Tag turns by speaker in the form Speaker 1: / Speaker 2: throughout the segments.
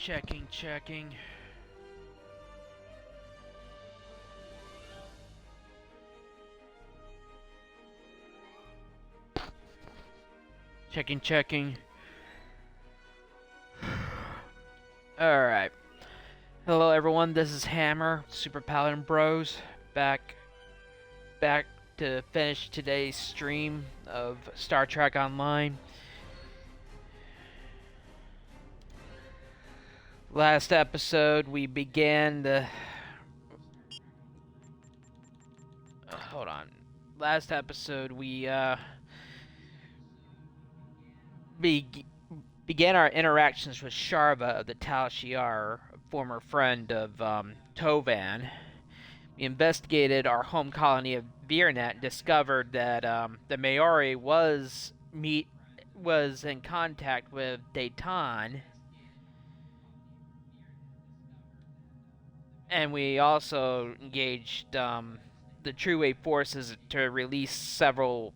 Speaker 1: Checking, checking. Checking, checking. Alright. Hello everyone, this is Hammer, Super Paladin Bros, back to finish today's stream of Star Trek Online. Last episode we began the... hold on. Last episode we began our interactions with Charva of the Tal Shiar, a former friend of Tovan. We investigated our home colony of Virnet and discovered that the Maori was in contact with Dayton, and we also engaged the True Wave forces to release several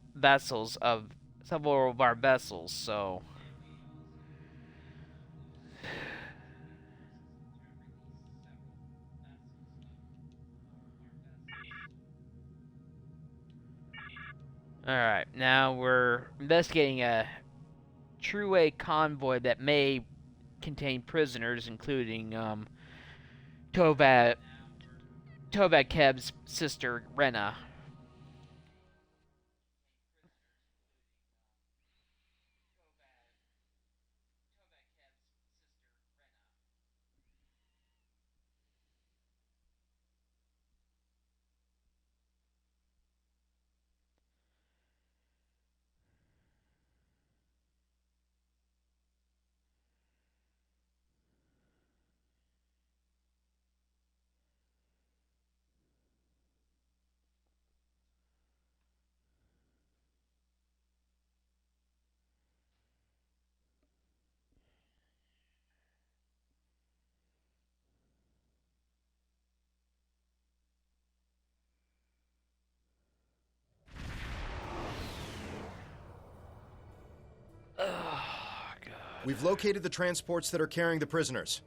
Speaker 1: of our vessels. So. Alright, now we're investigating a True-Way convoy that may contain prisoners, including Tovakev's sister, Rena.
Speaker 2: We've located the transports that are carrying the prisoners.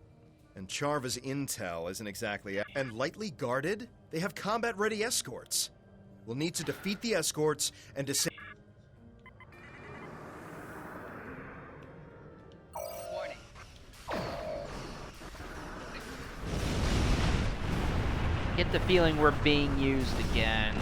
Speaker 2: And Charva's intel isn't exactly... And lightly guarded? They have combat-ready escorts. We'll need to defeat the escorts and
Speaker 3: Warning.
Speaker 1: Get the feeling we're being used again.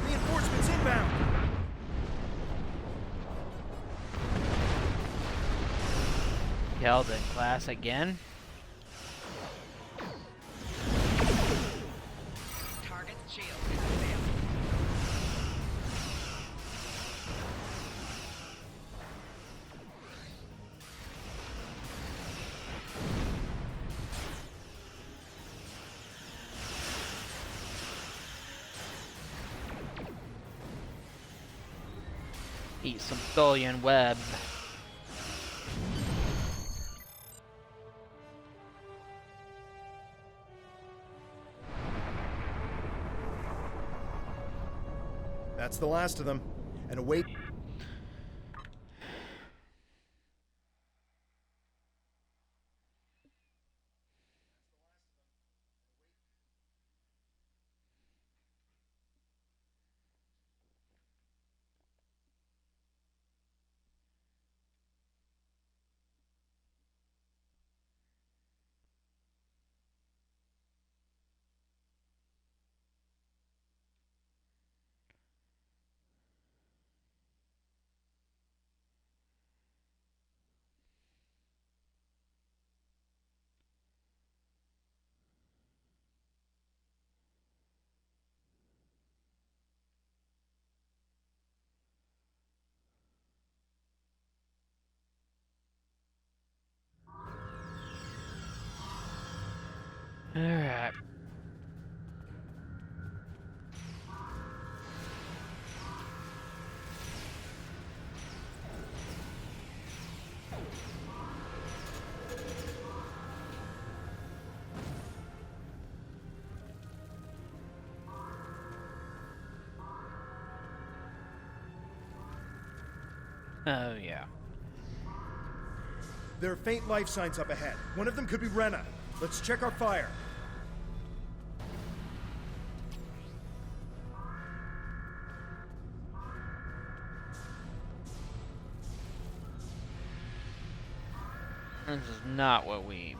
Speaker 2: Reinforcements inbound!
Speaker 1: Held in class again.
Speaker 3: Target shield has failed.
Speaker 1: Eat some Tholian web.
Speaker 2: That's the last of them. And await...
Speaker 1: Alright. Oh, yeah.
Speaker 2: There are faint life signs up ahead. One of them could be Rena. Let's check our fire.
Speaker 1: This is not what we...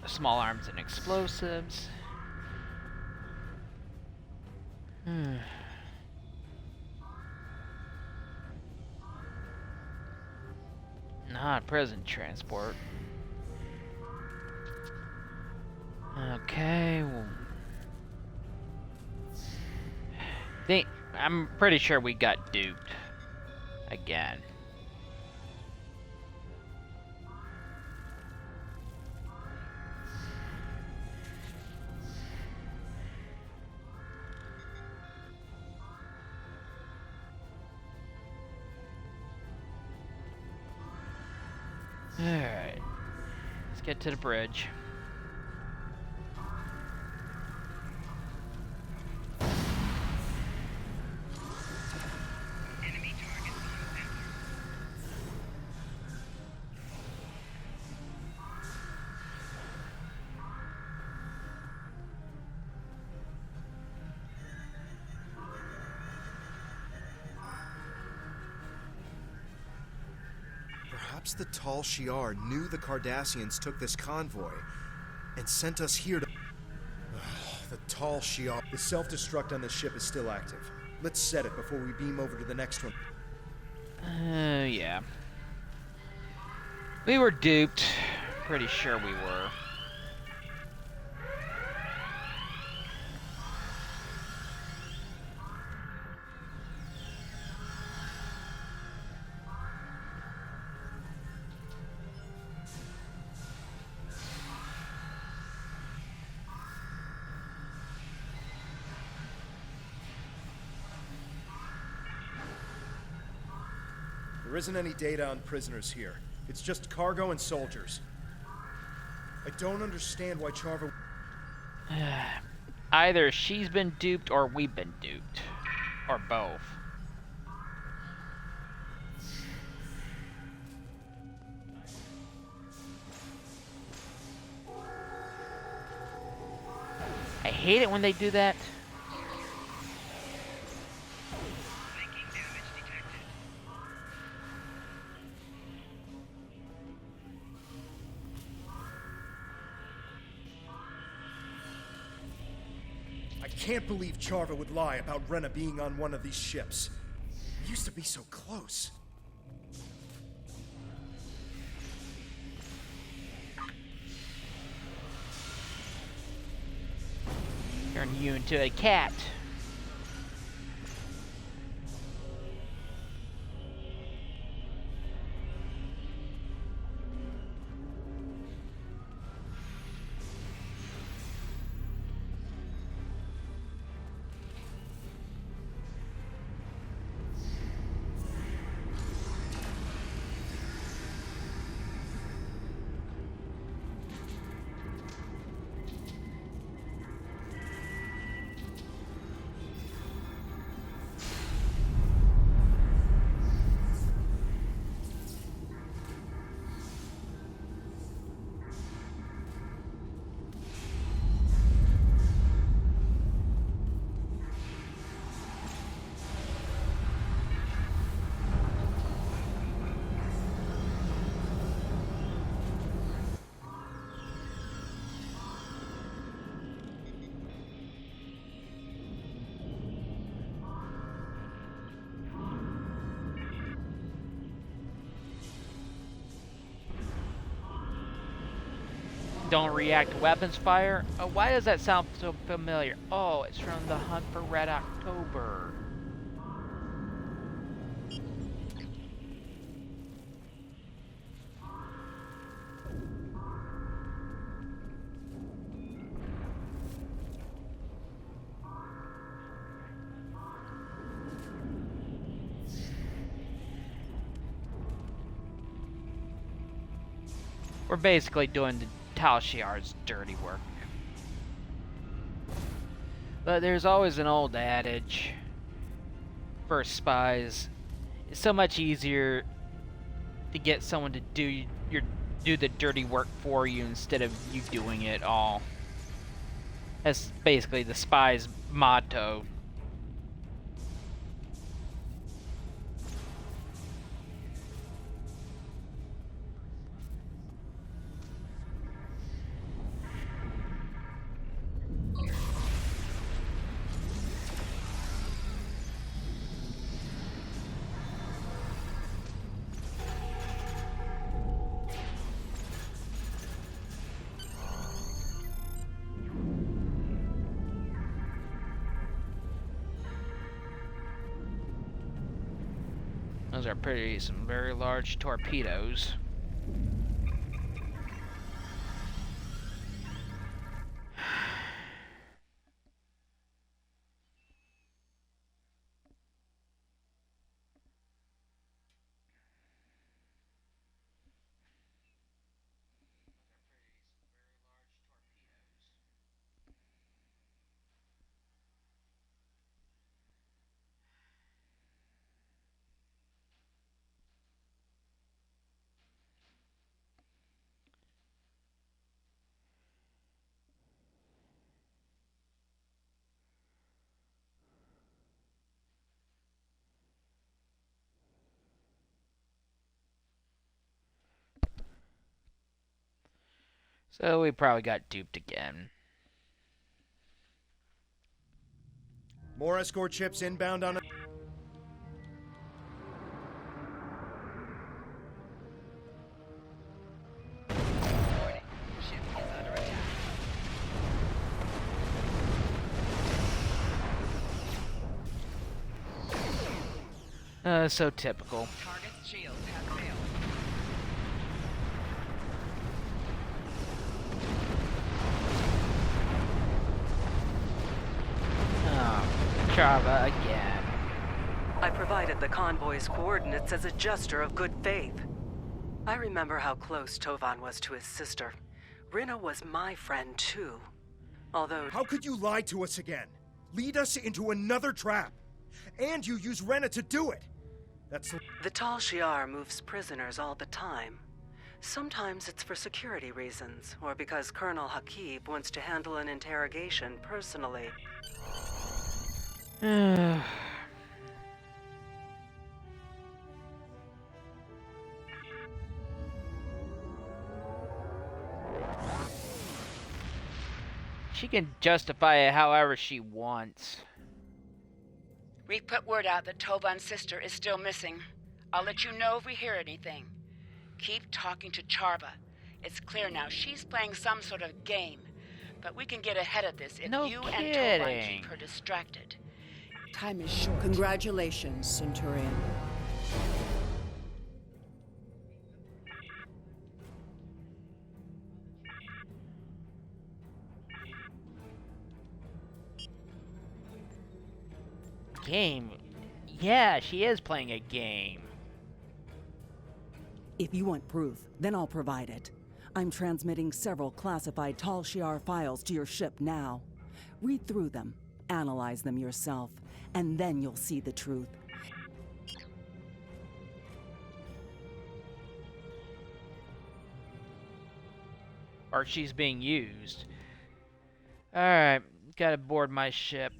Speaker 1: Small arms and explosives. Not prison transport. Okay. Well, I'm pretty sure we got duped again. Alright. Let's get to the bridge.
Speaker 3: Enemy target on center.
Speaker 2: Perhaps the Tal Shiar knew the Cardassians took this convoy and sent us here to... The Tal Shiar. The self-destruct on this ship is still active. Let's set it before we beam over to the next one.
Speaker 1: Yeah. We were duped. Pretty sure we were.
Speaker 2: There isn't any data on prisoners here. It's just cargo and soldiers. I don't understand why Charva...
Speaker 1: Either she's been duped or we've been duped. Or both. I hate it when they do that.
Speaker 3: Making damage detected.
Speaker 2: I can't believe Charva would lie about Rena being on one of these ships. We used to be so close.
Speaker 1: Turn you into a cat. Don't react to weapons fire? Why does that sound so familiar? Oh, it's from the Hunt for Red October. We're basically doing the Tal Shiar's dirty work. But there's always an old adage for spies. It's so much easier to get someone to do the dirty work for you instead of you doing it all. That's basically the spy's motto. Those are some very large torpedoes. So we probably got duped again.
Speaker 2: More escort ships inbound on.
Speaker 3: Warning. Ship is under attack.
Speaker 1: So typical.
Speaker 3: Target's shields have failed.
Speaker 1: Oh, Charva again.
Speaker 4: I provided the convoy's coordinates as a gesture of good faith. I remember how close Tovan was to his sister. Rina was my friend too. Although...
Speaker 2: How could you lie to us again? Lead us into another trap. And you use Rena to do it. That's...
Speaker 4: The Tal Shiar moves prisoners all the time. Sometimes it's for security reasons, or because Colonel Hakib wants to handle an interrogation personally.
Speaker 1: She can justify it however she wants.
Speaker 5: We've put word out that Tovan's sister is still missing. I'll let you know if we hear anything. Keep talking to Charva. It's clear now she's playing some sort of game. But we can get ahead of this if
Speaker 1: No
Speaker 5: you and
Speaker 1: kidding.
Speaker 5: Tovan keep her distracted.
Speaker 6: Time is short. Congratulations, Centurion.
Speaker 1: Game? Yeah, she is playing a game.
Speaker 7: If you want proof, then I'll provide it. I'm transmitting several classified Tal Shiar files to your ship now. Read through them, analyze them yourself, and then you'll see the truth.
Speaker 1: Or she's being used. Alright, gotta board my ship.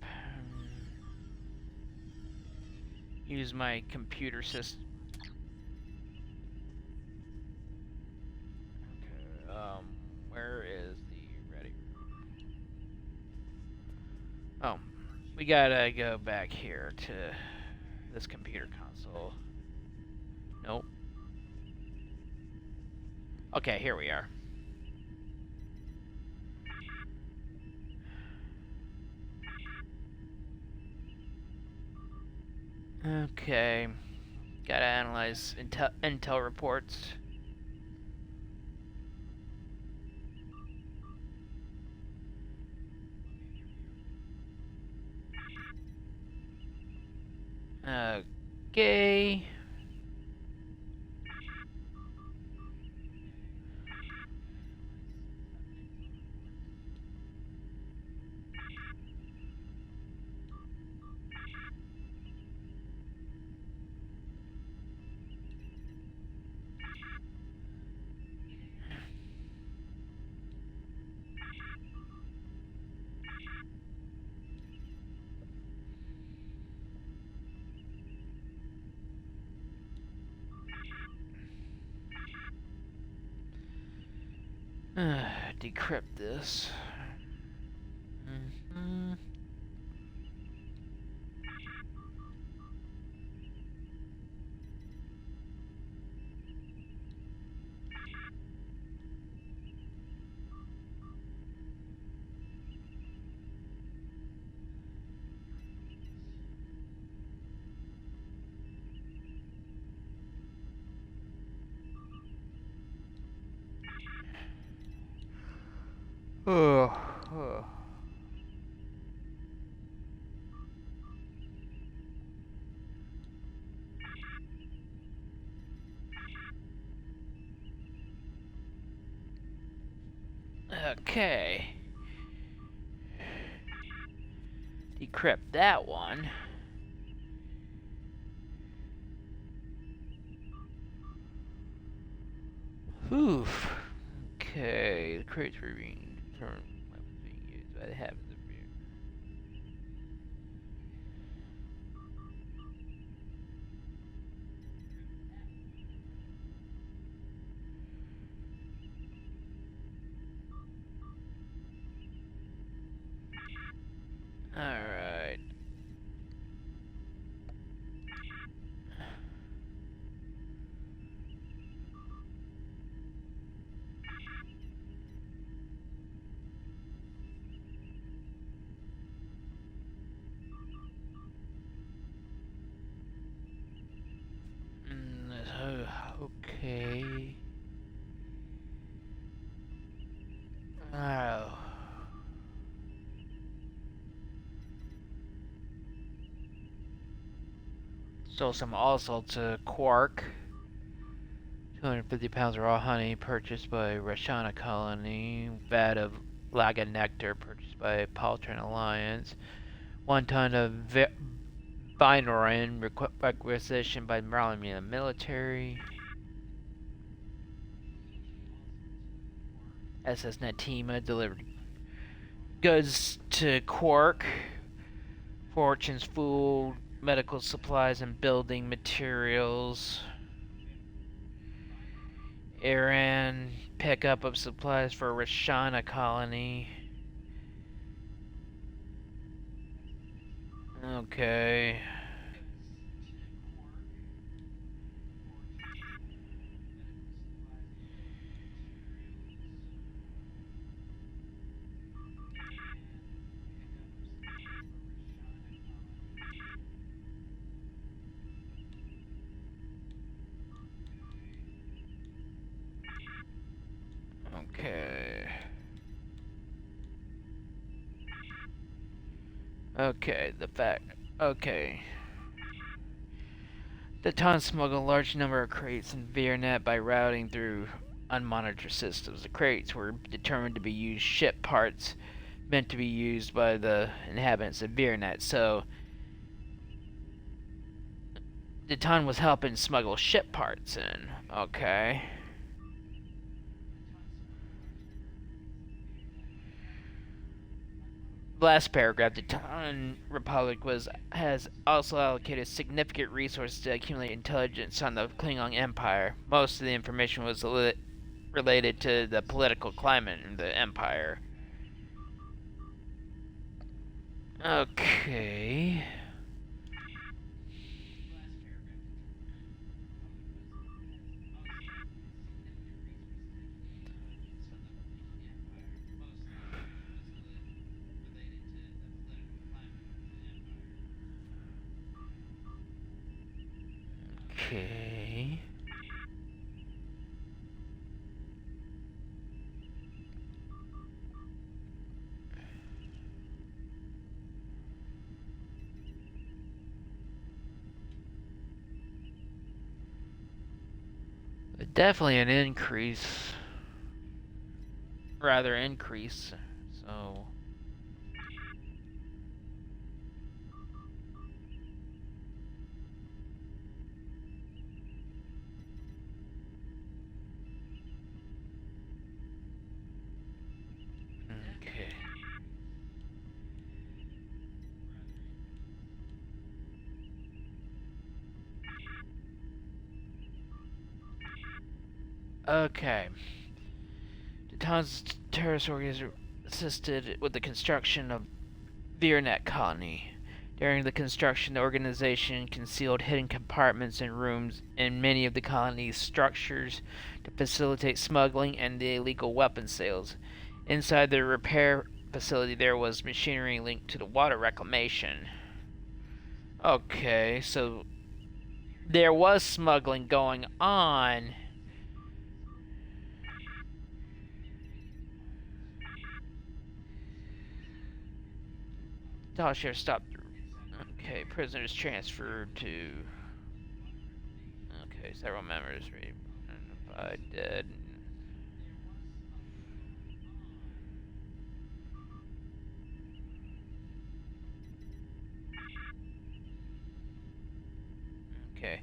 Speaker 1: Use my computer system. Okay, where is the ready room? Oh, we gotta go back here to this computer console. Nope. Okay, here we are. Okay, gotta analyze intel reports. Okay. Decrypt this. Oh. Okay. Decrypt that one. Oof. Okay, the crates were being determined weapons being used by the habits of beer. Alright. Okay. Oh. Stole some also to Quark. 250 pounds of raw honey purchased by Rashana Colony. Vat of Laga nectar purchased by Paltran Alliance. 1 ton of Vinorin requisitioned by Maryland military. SS Natima delivered goods to Quark. Fortune's food, medical supplies, and building materials. Iran pickup of supplies for Rashana Colony. Okay. Okay. Okay, the fact. Okay. The Ton smuggled a large number of crates in Viernet by routing through unmonitored systems. The crates were determined to be used ship parts meant to be used by the inhabitants of Viernet, so the Ton was helping smuggle ship parts in. Okay. Last paragraph, the Ton Republic has also allocated significant resources to accumulate intelligence on the Klingon Empire. Most of the information was related to the political climate in the Empire. Okay. Okay. Definitely an increase. Rather increase. So. Okay. Okay. Bhutan's terrorist organization assisted with the construction of Virnet colony. During the construction, the organization concealed hidden compartments and rooms in many of the colony's structures to facilitate smuggling and the illegal weapon sales. Inside the repair facility, there was machinery linked to the water reclamation. Okay, so there was smuggling going on. Tal Shiar stopped. Okay, prisoners transferred to. Okay, several members identified dead. Okay.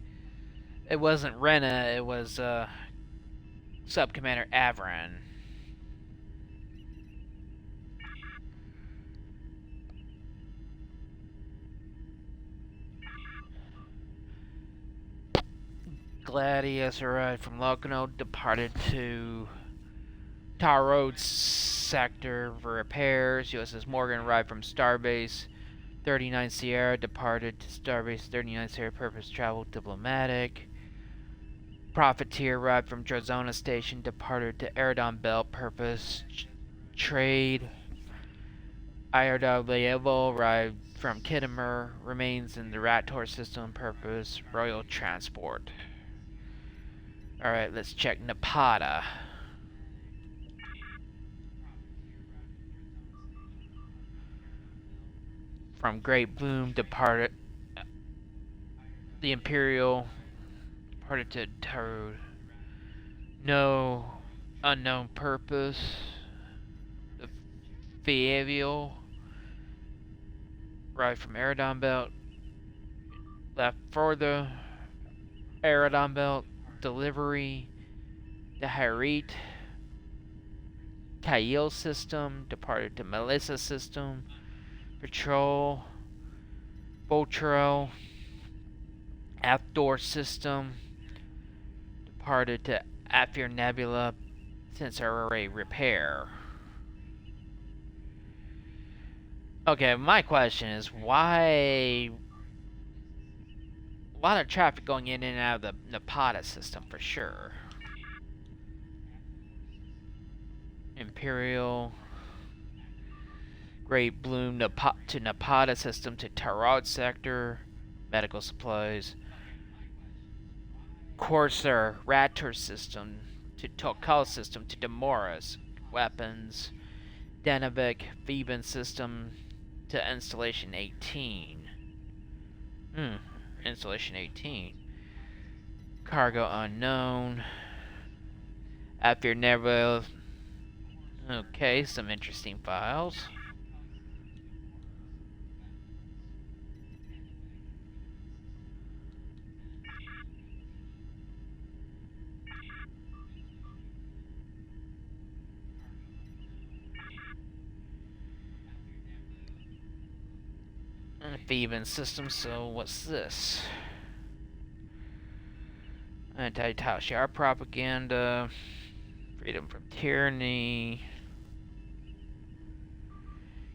Speaker 1: It wasn't Rena, it was Sub-Commander Avran. Gladius arrived from Lucknow, departed to Tar Road sector for repairs. USS Morgan arrived from Starbase 39 Sierra, departed to Starbase 39 Sierra, purpose travel diplomatic. Profiteer arrived from Drazona Station, departed to Aerodon Belt, purpose trade. Iordav arrived from Kittimer, remains in the Rator system, purpose royal transport. Alright, let's check Napata. From Great Bloom, departed the Imperial, departed to Tarot. No unknown purpose. The Fievial arrived from Aerodon Belt, left for the Aerodon Belt. Delivery, the Harit, Kail system, departed to Melissa system, Patrol, Voltro, Aptor system, departed to Afir Nebula, sensor array repair. Okay, my question is why? A lot of traffic going in and out of the Napata system for sure. Imperial, Great Bloom to Napata system to Tarot sector, medical supplies. Corsair Rator system to Tokal system to Demoras, weapons. Denavik Theban system to installation 18. Installation 18. Cargo unknown. After Nebula. Okay, some interesting files. Theban system, so what's this? Anti-Tal Shiar propaganda, freedom from tyranny,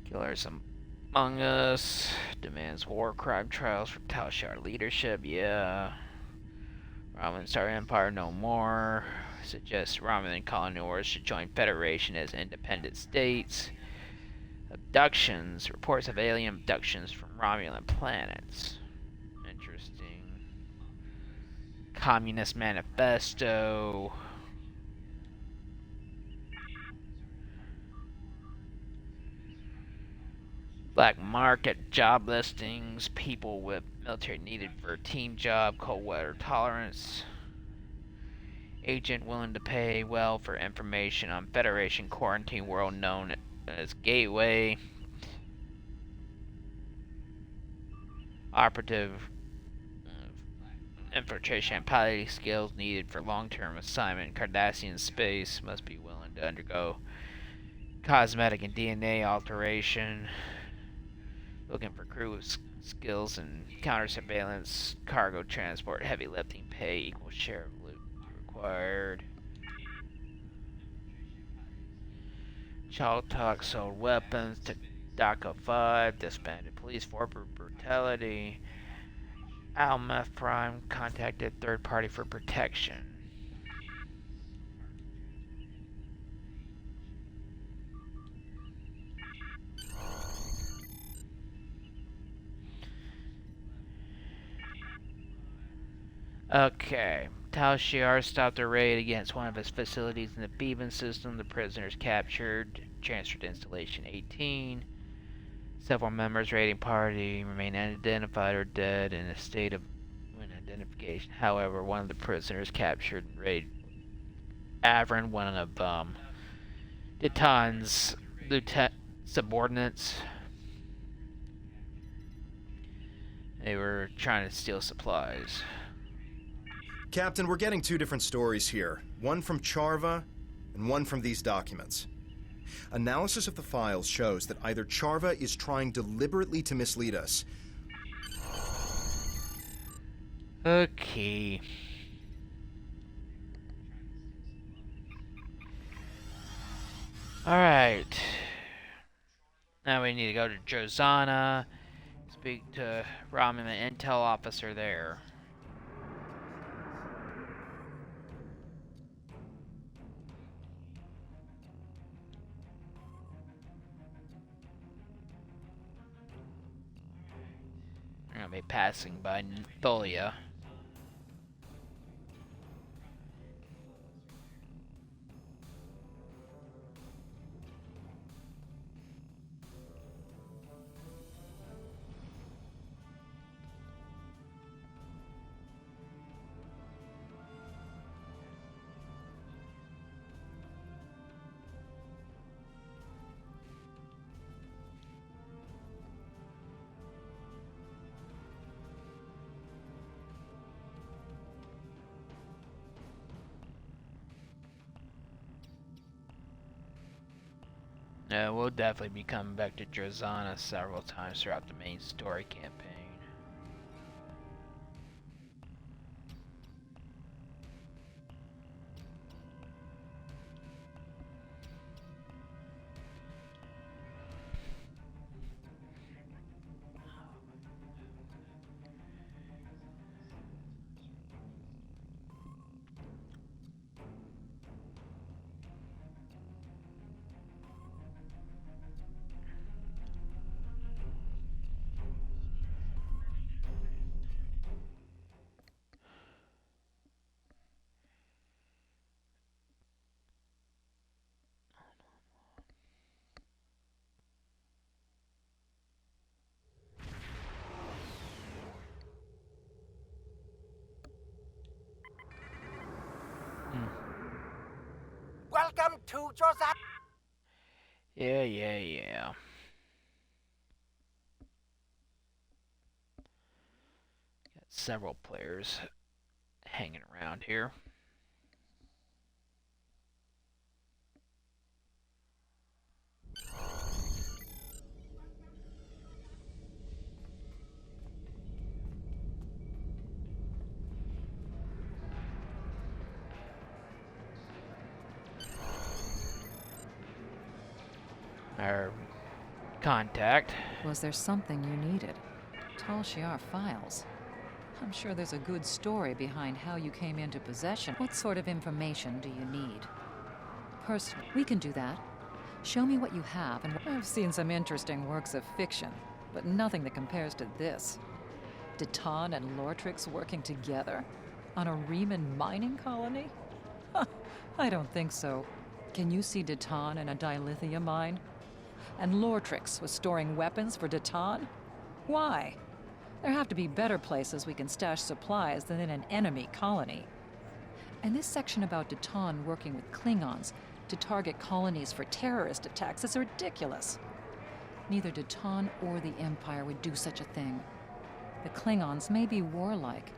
Speaker 1: killers among us, demands war crime trials for Tal Shiar leadership, yeah. Romulan Star Empire no more, suggests Romulan colony wars should join Federation as independent states. Abductions, reports of alien abductions from Romulan planets. Interesting. Communist Manifesto. Black market job listings. People with military needed for a team job. Cold weather tolerance. Agent willing to pay well for information on Federation quarantine world known as Gateway. Operative infiltration and piloting skills needed for long-term assignment. Cardassian space must be willing to undergo cosmetic and DNA alteration. Looking for crew with skills in counter surveillance, cargo transport, heavy lifting, pay, equal share of loot required. Chaltalk sold weapons to DACA 5, disbanded police for brutality. Almeth Prime contacted third party for protection. Okay. Tal Shiar stopped a raid against one of his facilities in the Bevan system. The prisoners captured, transferred to Installation 18. Several members raiding party remain unidentified or dead in a state of identification. However, one of the prisoners captured raid Avron, one of Deton's subordinates. They were trying to steal supplies.
Speaker 2: Captain, we're getting two different stories here. One from Charva, and one from these documents. Analysis of the files shows that either Charva is trying deliberately to mislead us.
Speaker 1: Okay. Alright. Now we need to go to Jozana, speak to Ramen, the intel officer there. I'm gonna be passing by Tholia. We'll definitely be coming back to Jozana several times throughout the main story campaign.
Speaker 8: Welcome to Joseph.
Speaker 1: Yeah. Got several players hanging around here. Our contact.
Speaker 9: Was there something you needed? Tal Shiar files. I'm sure there's a good story behind how you came into possession. What sort of information do you need? Personally, we can do that. Show me what you have, and I've seen some interesting works of fiction, but nothing that compares to this. Deton and Lortrix working together? On a Riemann mining colony? I don't think so. Can you see Deton in a dilithium mine? And Lortrix was storing weapons for Deton? Why? There have to be better places we can stash supplies than in an enemy colony. And this section about Deton working with Klingons to target colonies for terrorist attacks is ridiculous. Neither Deton or the Empire would do such a thing. The Klingons may be warlike,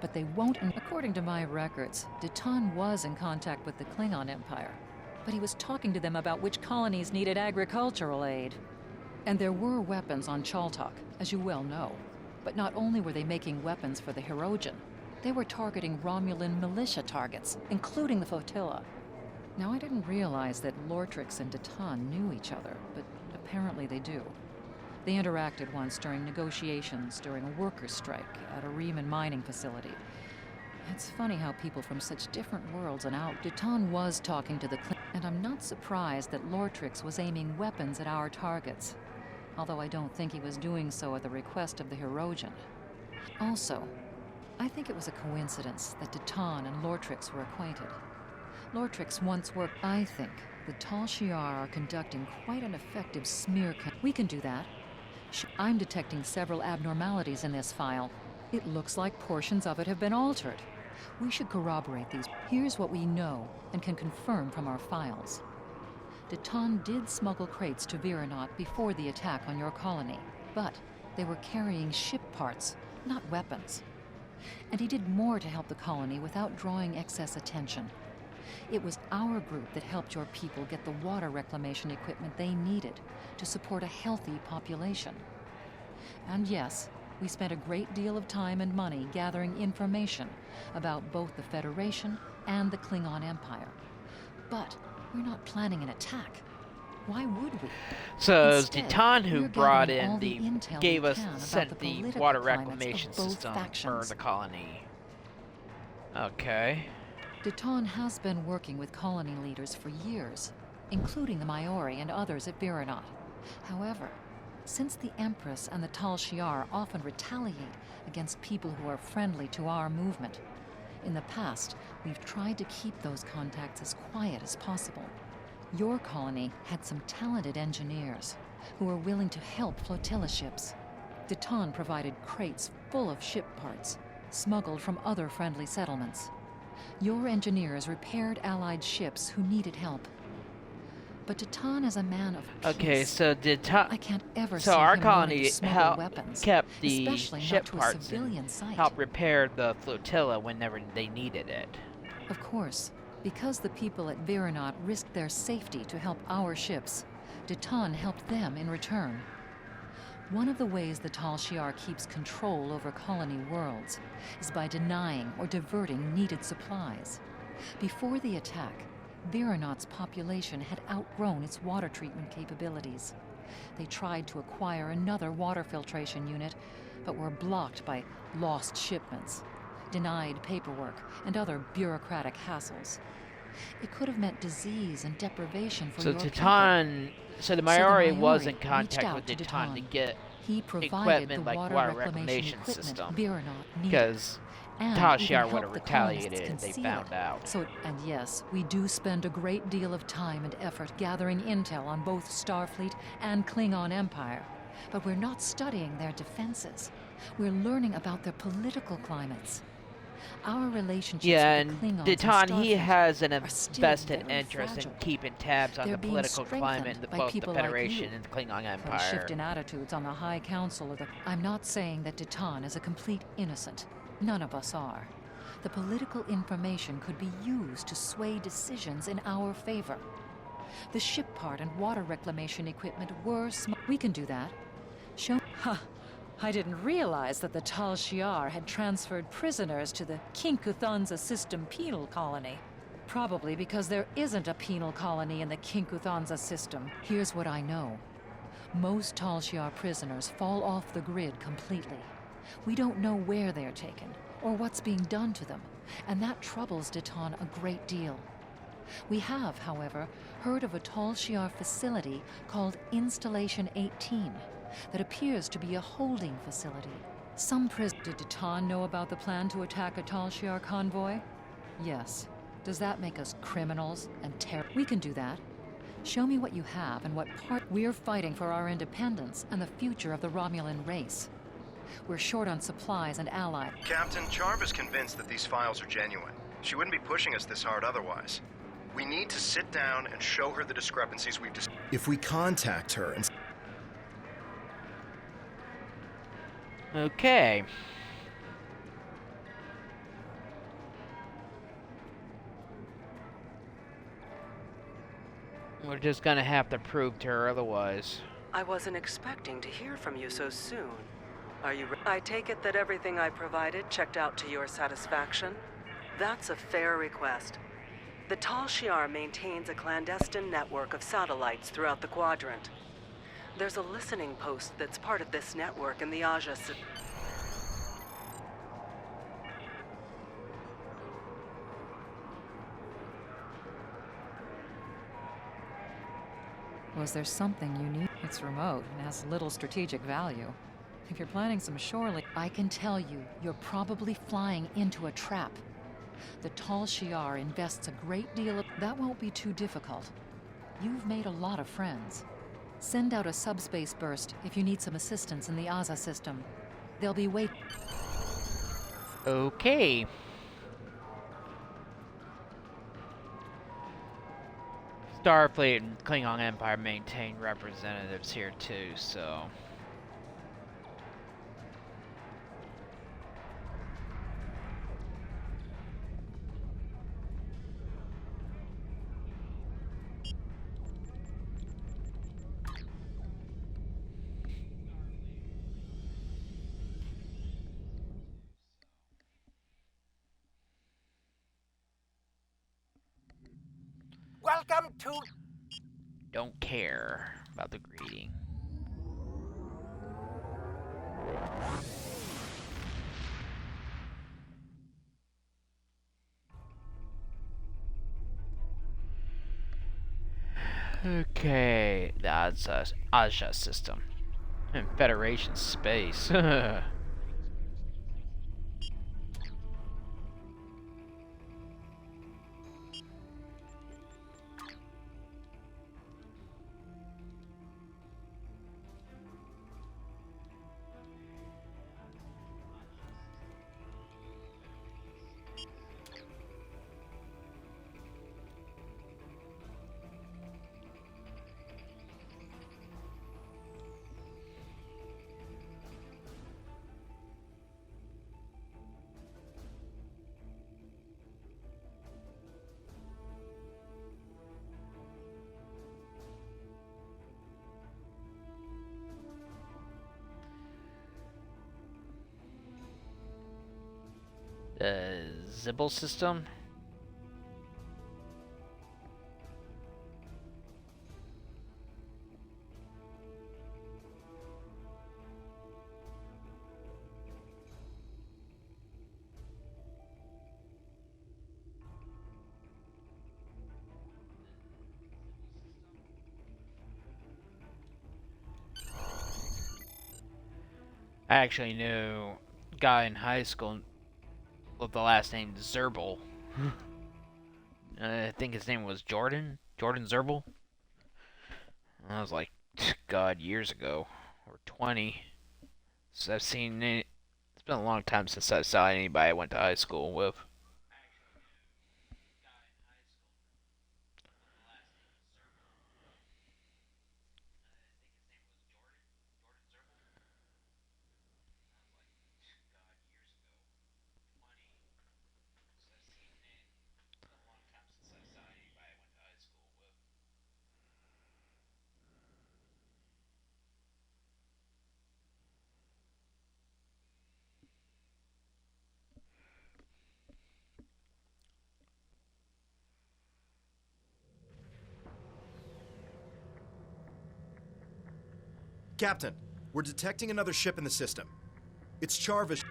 Speaker 9: but they won't. According to my records, Deton was in contact with the Klingon Empire, but he was talking to them about which colonies needed agricultural aid. And there were weapons on Chaltalk, as you well know. But not only were they making weapons for the Hirogen, they were targeting Romulan militia targets, including the flotilla. Now, I didn't realize that Lortrix and Deton knew each other, but apparently they do. They interacted once during negotiations during a workers' strike at a Riemann mining facility. It's funny how people from such different worlds and out. Deton was talking to the and I'm not surprised that Lortrix was aiming weapons at our targets, although I don't think he was doing so at the request of the Hirogen. Also, I think it was a coincidence that Deton and Lortrix were acquainted. Lortrix once worked. I think the Tal Shiar are conducting quite an effective smear campaign. We can do that. I'm detecting several abnormalities in this file. It looks like portions of it have been altered. We should corroborate these. Here's what we know and can confirm from our files. Deton did smuggle crates to Viranot before the attack on your colony, but they were carrying ship parts, not weapons. And he did more to help the colony without drawing excess attention. It was our group that helped your people get the water reclamation equipment they needed to support a healthy population. And yes, we spent a great deal of time and money gathering information about both the Federation and the Klingon Empire. But we're not planning an attack. Why would we?
Speaker 1: So it was
Speaker 9: Instead,
Speaker 1: Deton who
Speaker 9: we're
Speaker 1: brought
Speaker 9: gathering
Speaker 1: in
Speaker 9: all
Speaker 1: the,
Speaker 9: intel
Speaker 1: gave
Speaker 9: we
Speaker 1: us,
Speaker 9: can about
Speaker 1: sent
Speaker 9: the
Speaker 1: the
Speaker 9: political
Speaker 1: water
Speaker 9: climates of
Speaker 1: reclamation
Speaker 9: both
Speaker 1: system for
Speaker 9: factions.
Speaker 1: the colony. Okay.
Speaker 9: Deton has been working with colony leaders for years, including the Maori and others at Viranot. However, since the Empress and the Tal Shiar often retaliate against people who are friendly to our movement, in the past, we've tried to keep those contacts as quiet as possible. Your colony had some talented engineers who were willing to help flotilla ships. Deton provided crates full of ship parts, smuggled from other friendly settlements. Your engineers repaired Allied ships who needed help. But Deton is a man of peace.
Speaker 1: Okay, so Deton.
Speaker 9: I can't ever see
Speaker 1: So our
Speaker 9: him
Speaker 1: colony
Speaker 9: wanting to smuggle weapons,
Speaker 1: kept the
Speaker 9: especially
Speaker 1: ship
Speaker 9: not to a
Speaker 1: parts
Speaker 9: civilian
Speaker 1: and
Speaker 9: site.
Speaker 1: helped repair the flotilla whenever they needed it.
Speaker 9: Of course, because the people at Viranot risked their safety to help our ships, Deton helped them in return. One of the ways the Tal Shiar keeps control over colony worlds is by denying or diverting needed supplies. Before the attack, Viranot's population had outgrown its water treatment capabilities. They tried to acquire another water filtration unit, but were blocked by lost shipments, denied paperwork, and other bureaucratic hassles. It could have meant disease and deprivation for your
Speaker 1: Deton, so the Maori was in contact with
Speaker 9: reached out
Speaker 1: Deton to get
Speaker 9: He provided
Speaker 1: equipment
Speaker 9: the
Speaker 1: like
Speaker 9: water
Speaker 1: water
Speaker 9: reclamation
Speaker 1: reclamation system,
Speaker 9: Viranot needed.
Speaker 1: because
Speaker 9: And
Speaker 1: Tal
Speaker 9: even
Speaker 1: Shiar
Speaker 9: helped
Speaker 1: would have
Speaker 9: the colonists
Speaker 1: retaliated if they
Speaker 9: conceal
Speaker 1: found
Speaker 9: it.
Speaker 1: out.
Speaker 9: So, and yes, we do spend a great deal of time and effort gathering intel on both Starfleet and Klingon Empire. But we're not studying their defenses. We're learning about their political climates. Our relationships
Speaker 1: Yeah,
Speaker 9: with
Speaker 1: and
Speaker 9: the Klingons
Speaker 1: Deton,
Speaker 9: and
Speaker 1: he
Speaker 9: Starfleet
Speaker 1: has an
Speaker 9: are still
Speaker 1: vested
Speaker 9: very
Speaker 1: interest
Speaker 9: fragile.
Speaker 1: in keeping tabs on
Speaker 9: They're
Speaker 1: the
Speaker 9: being
Speaker 1: political climate
Speaker 9: strengthened
Speaker 1: in
Speaker 9: by
Speaker 1: both the
Speaker 9: people like
Speaker 1: Federation
Speaker 9: you.
Speaker 1: and the Klingon
Speaker 9: For a
Speaker 1: Empire.
Speaker 9: shift in attitudes on the High Council or the... I'm not saying that Deton is a complete innocent. None of us are. The political information could be used to sway decisions in our favor. The ship part and water reclamation equipment were We can do that. Show... Huh. I didn't realize that the Tal Shiar had transferred prisoners to the Kinkuthanza system penal colony. Probably because there isn't a penal colony in the Kinkuthanza system. Here's what I know. Most Tal Shiar prisoners fall off the grid completely. We don't know where they're taken, or what's being done to them, and that troubles Deton a great deal. We have, however, heard of a Tal Shiar facility called Installation 18 that appears to be a holding facility. Did Deton know about the plan to attack a Tal Shiar convoy? Yes. Does that make us criminals and We can do that. Show me what you have and what part. We're fighting for our independence and the future of the Romulan race. We're short on supplies and allies.
Speaker 2: Captain, Charva's convinced that these files are genuine. She wouldn't be pushing us this hard otherwise. We need to sit down and show her the discrepancies we've discussed. If we contact her and...
Speaker 1: Okay. We're just gonna have to prove to her otherwise.
Speaker 4: I wasn't expecting to hear from you so soon. Are you I take it that everything I provided checked out to your satisfaction? That's a fair request. The Tal Shiar maintains a clandestine network of satellites throughout the quadrant. There's a listening post that's part of this network in the Aja system.
Speaker 9: Was there something you need? It's remote and has little strategic value. If you're planning some shorely, I can tell you, you're probably flying into a trap. The Tal Shiar invests a great deal of... That won't be too difficult. You've made a lot of friends. Send out a subspace burst if you need some assistance in the Aza system. They'll be waiting.
Speaker 1: Okay. Starfleet and Klingon Empire maintain representatives here too, so...
Speaker 8: Welcome to...
Speaker 1: Don't care about the greeting. Okay, that's Aja system. And Federation space. The Zibble system. I actually knew a guy in high school with the last name Zerbal. I think his name was Jordan Zerbal. And I was like, God, years ago, or 20. So I've seen it. It's been a long time since I saw anybody I went to high school with.
Speaker 2: Captain, we're detecting another ship in the system. It's Charva's...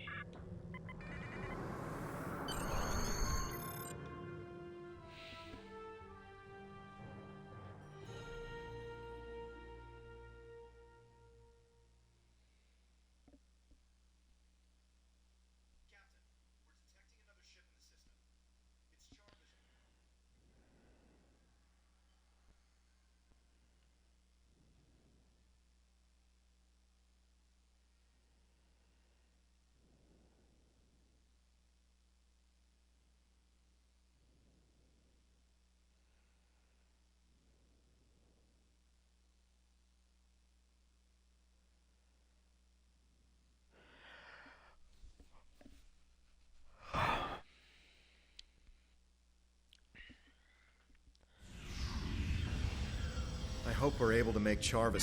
Speaker 2: I hope we're able to make Charva...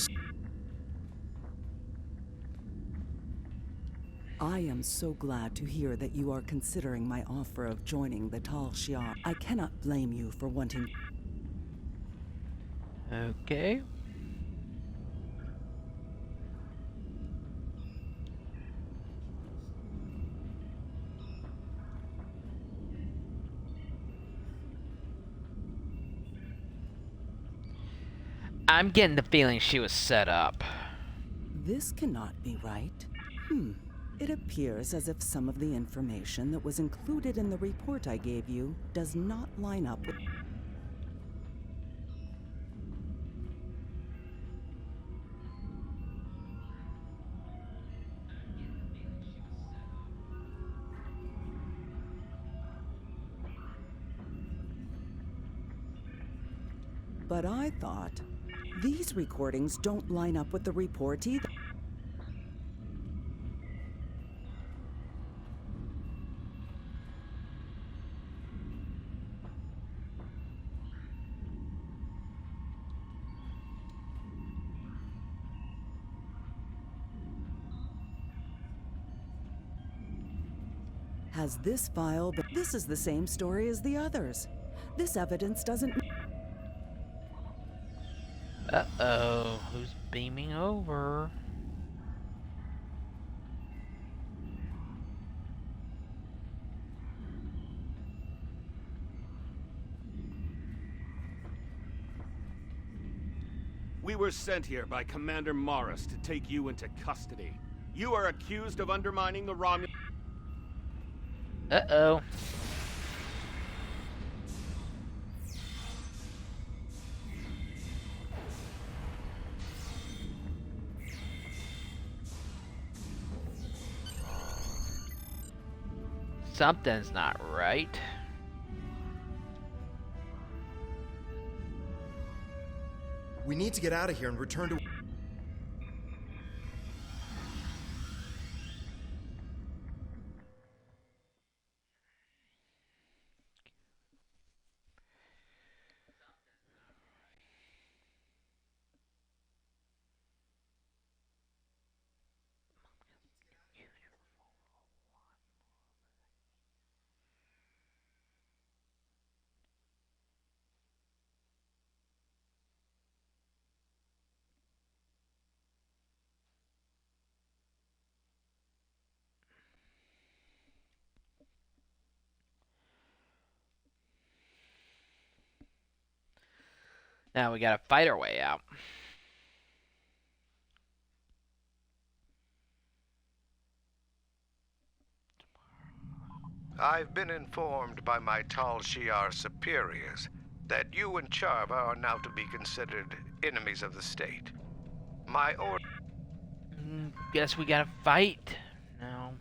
Speaker 7: I am so glad to hear that you are considering my offer of joining the Tal Shiar. I cannot blame you for wanting...
Speaker 1: Okay. I'm getting the feeling she was set up.
Speaker 7: This cannot be right. It appears as if some of the information that was included in the report I gave you does not line up with... But I thought, these recordings don't line up with the report either. Has this file been... This is the same story as the others. This evidence doesn't...
Speaker 1: Uh-oh, who's beaming over?
Speaker 10: We were sent here by Commander Morris to take you into custody. You are accused of undermining the Romulan...
Speaker 1: Uh-oh. Something's not right.
Speaker 2: We need to get out of here and return to... Now we gotta fight our way out.
Speaker 8: I've been informed by my Tal Shiar superiors that you and Charva are now to be considered enemies of the state. My order...
Speaker 1: Guess we gotta fight now.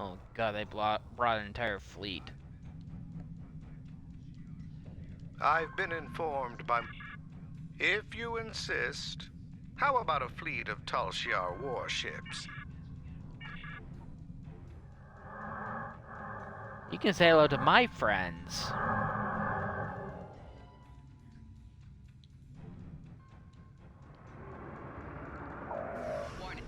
Speaker 1: Oh god, they brought an entire fleet.
Speaker 8: I've been informed by... If you insist, how about a fleet of Tal Shiar warships?
Speaker 1: You can say hello to my friends.
Speaker 3: Warning.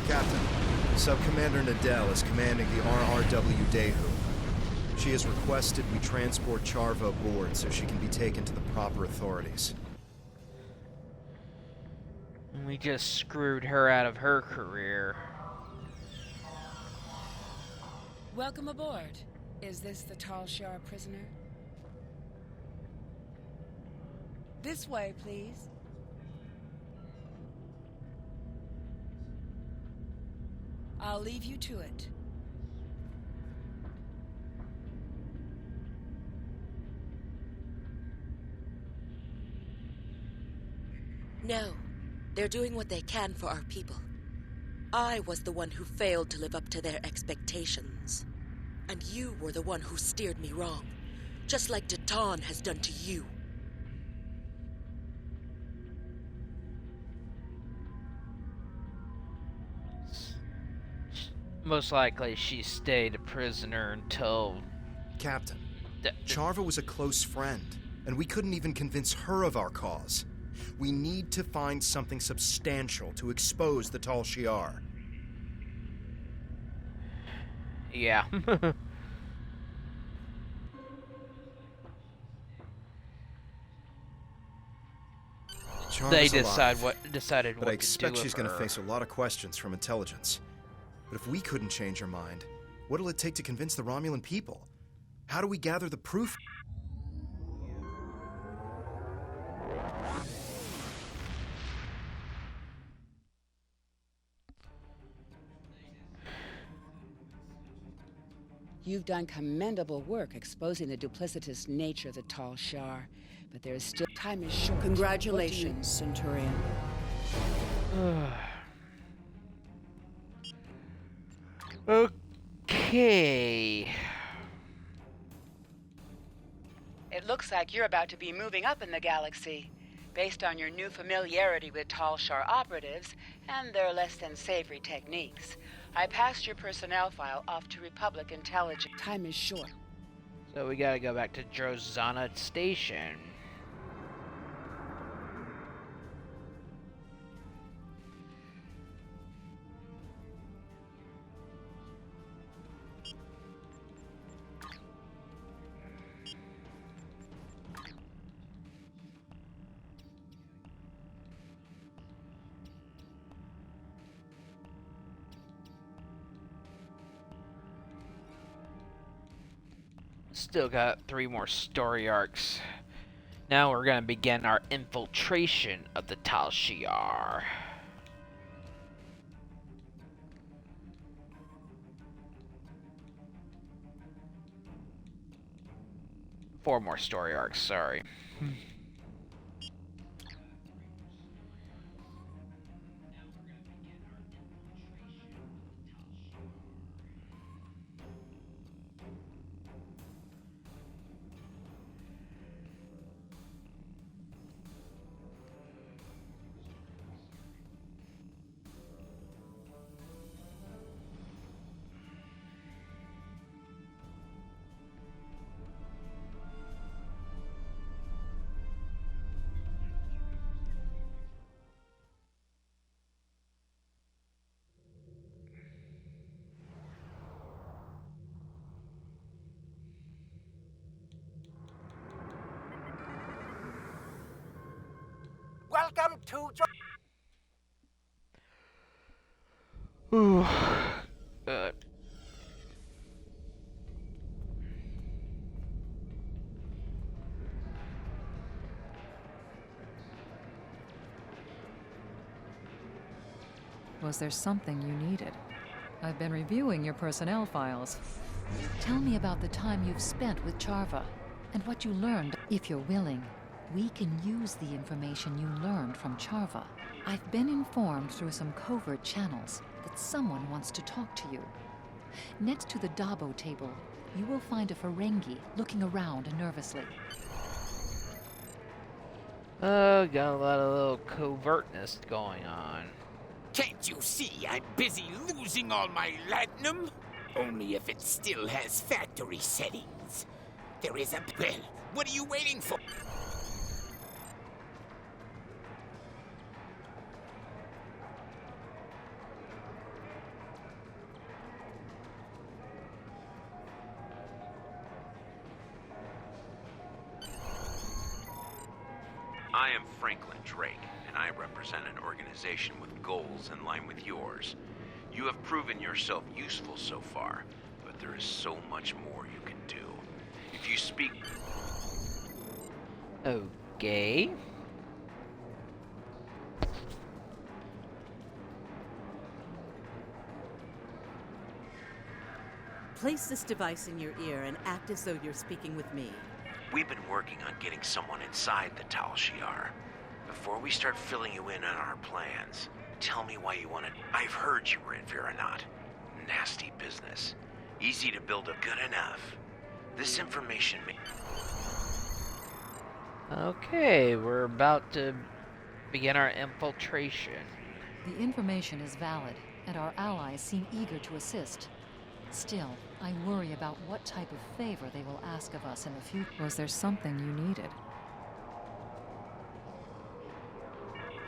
Speaker 2: Captain, Sub-Commander Nadell is commanding the RRW Dahu. She has requested we transport Charva aboard so she can be taken to the proper authorities.
Speaker 1: And we just screwed her out of her career.
Speaker 11: Welcome aboard. Is this the Tal Shiar prisoner? This way, please. I'll leave you to it.
Speaker 12: No. They're doing what they can for our people. I was the one who failed to live up to their expectations. And you were the one who steered me wrong, just like Datan has done to you.
Speaker 1: Most likely she stayed a prisoner until...
Speaker 2: Captain, Charva was a close friend, and we couldn't even convince her of our cause. We need to find something substantial to expose the Tal Shiar.
Speaker 1: Yeah. They decided what to do.
Speaker 2: But I expect she's going to face a lot of questions from intelligence. But if we couldn't change her mind, what'll it take to convince the Romulan people? How do we gather the proof?
Speaker 11: You've done commendable work exposing the duplicitous nature of the Tal Shiar, but there is still time is short.
Speaker 6: Congratulations, Centurion.
Speaker 1: Okay.
Speaker 5: It looks like you're about to be moving up in the galaxy. Based on your new familiarity with Tal Shiar operatives and their less than savory techniques, I passed your personnel file off to Republic Intelligence.
Speaker 11: Time is short.
Speaker 1: So we gotta go back to Drozana Station. Still got 3 more story arcs. Now we're gonna begin our infiltration of the Tal Shiar. Four more story arcs, sorry.
Speaker 13: Welcome to...
Speaker 1: Ooh.
Speaker 9: Was there something you needed? I've been reviewing your personnel files. Tell me about the time you've spent with Charva, and what you learned. If you're willing, we can use the information you learned from Charva. I've been informed through some covert channels that someone wants to talk to you. Next to the Dabo table, you will find a Ferengi looking around nervously.
Speaker 1: Oh, got a lot of little covertness going on.
Speaker 13: Can't you see I'm busy losing all my latinum? Only if it still has factory settings. There is a... Well, what are you waiting for?
Speaker 14: I am Franklin Drake, and I represent an organization with goals in line with yours. You have proven yourself useful so far, but there is so much more you can do. If you speak...
Speaker 1: Okay.
Speaker 15: Place this device in your ear and act as though you're speaking with me.
Speaker 14: We've been working on getting someone inside the Tal Shiar. Before we start filling you in on our plans, Tell me why you want to... I've heard you were at Veronat. Nasty business. Easy to build a good enough. This information may...
Speaker 1: Okay, we're about to begin our infiltration.
Speaker 9: The information is valid, and our allies seem eager to assist. Still, I worry about what type of favor they will ask of us in the future. Was there something you needed?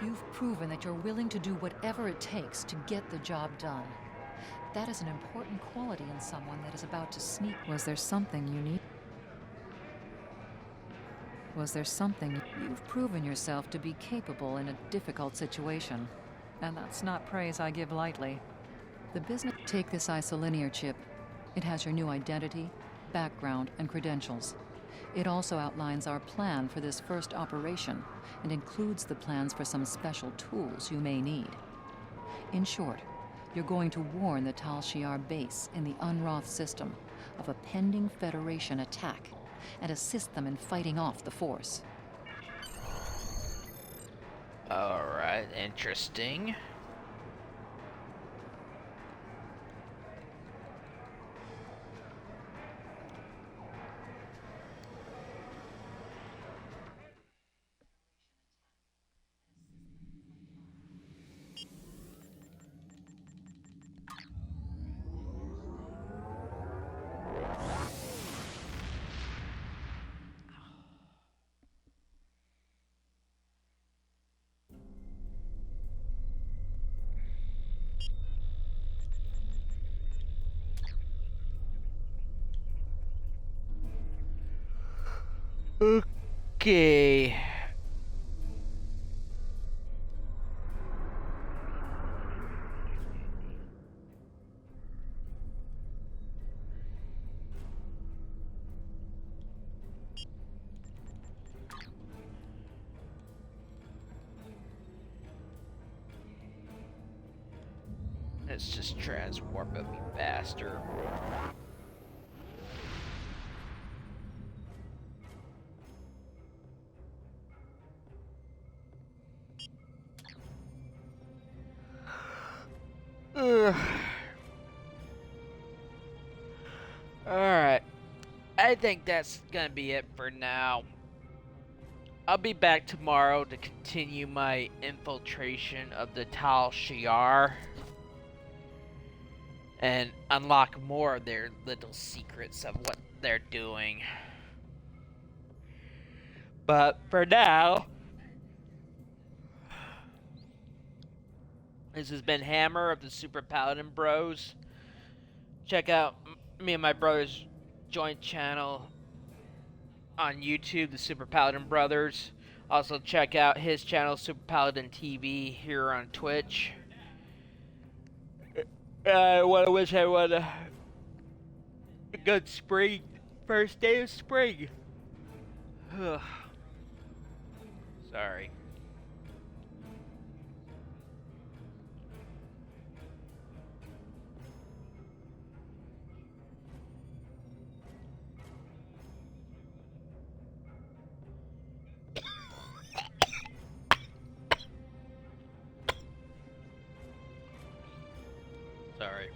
Speaker 9: You've proven that you're willing to do whatever it takes to get the job done. That is an important quality in someone that is about to sneak. Was there something you need? Was there something... You've proven yourself to be capable in a difficult situation. And that's not praise I give lightly. The business... Take this isolinear chip. It has your new identity, background, and credentials. It also outlines our plan for this first operation and includes the plans for some special tools you may need. In short, you're going to warn the Tal Shiar base in the Unroth system of a pending Federation attack and assist them in fighting off the force.
Speaker 1: Alright, interesting. Okay. Let's just transwarp it faster. Alright. I think that's gonna be it for now. I'll be back tomorrow to continue my infiltration of the Tal Shiar and unlock more of their little secrets of what they're doing. But for now, this has been Hammer of the Super Paladin Bros. Check out me and my brother's joint channel on YouTube, the Super Paladin Brothers. Also check out his channel, Super Paladin TV, here on Twitch. I want to wish everyone a good spring, first day of spring. Sorry. Sorry.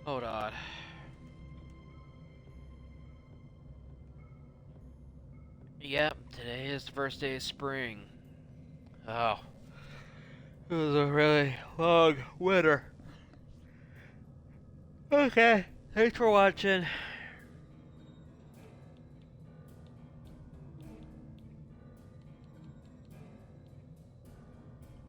Speaker 1: Hold on. Yep, today is the first day of spring. Oh. It was a really long winter. Okay, thanks for watching.